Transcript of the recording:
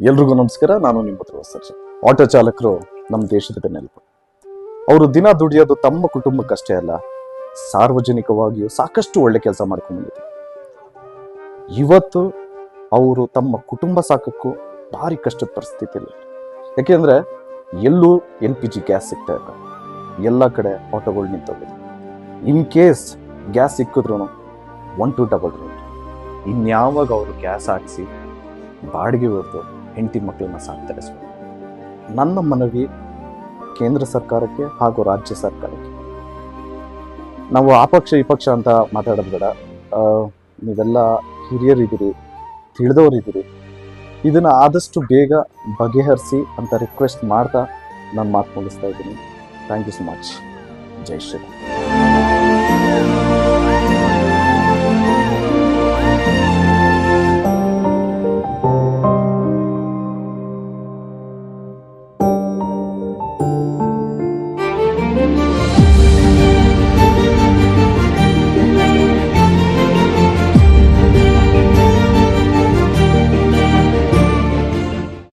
ಎಲ್ರಿಗೂ ನಮಸ್ಕಾರ. ನಾನು ನಿಮ್ಮ ಹತ್ರ ಸರ್ಜನ್. ಆಟೋ ಚಾಲಕರು ನಮ್ಮ ದೇಶದ ಬೆನ್ನೆಲುಬು. ಅವರು ದಿನ ದುಡಿಯೋದು ತಮ್ಮ ಕುಟುಂಬಕ್ಕಷ್ಟೇ ಅಲ್ಲ, ಸಾರ್ವಜನಿಕವಾಗಿಯೂ ಸಾಕಷ್ಟು ಒಳ್ಳೆ ಕೆಲಸ ಮಾಡ್ಕೊಂಡು ಬಂದಿದ್ದಾರೆ. ಇವತ್ತು ಅವರು ತಮ್ಮ ಕುಟುಂಬ ಸಾಕಕ್ಕೂ ಭಾರಿ ಕಷ್ಟದ ಪರಿಸ್ಥಿತಿಯಲ್ಲಿ. ಯಾಕೆಂದ್ರೆ ಎಲ್ಲೂ LPG ಗ್ಯಾಸ್ ಸಿಗ್ತಾ ಇಲ್ಲ, ಎಲ್ಲ ಕಡೆ ಆಟೋಗಳು ನಿಂತೋಗಿದೆ. ಇನ್ ಕೇಸ್ ಗ್ಯಾಸ್ ಸಿಕ್ಕಿದ್ರು 1 to 2 ರೇಟ್. ಇನ್ಯಾವಾಗ ಅವರು ಗ್ಯಾಸ್ ಹಾಕಿಸಿ ಬಾಡಿಗೆ ಹೊರತು ಹೆಂಡತಿ ಮಕ್ಕಳನ್ನ ಸಾಕ್ತಾರೆ. ನನ್ನ ಮನವಿ ಕೇಂದ್ರ ಸರ್ಕಾರಕ್ಕೆ ಹಾಗೂ ರಾಜ್ಯ ಸರ್ಕಾರಕ್ಕೆ, ನಾವು ಆ ಪಕ್ಷ ಈ ಪಕ್ಷ ಅಂತ ಮಾತಾಡೋದು ಬೇಡ. ನೀವೆಲ್ಲ ಹಿರಿಯರಿದ್ದೀರಿ, ತಿಳಿದವರಿದ್ದೀರಿ, ಇದನ್ನು ಆದಷ್ಟು ಬೇಗ ಬಗೆಹರಿಸಿ ಅಂತ ರಿಕ್ವೆಸ್ಟ್ ಮಾಡ್ತಾ ನಾನು ಮಾತು ಮುಗಿಸ್ತಾ ಇದ್ದೀನಿ. Thank you so much. Jai Shriram.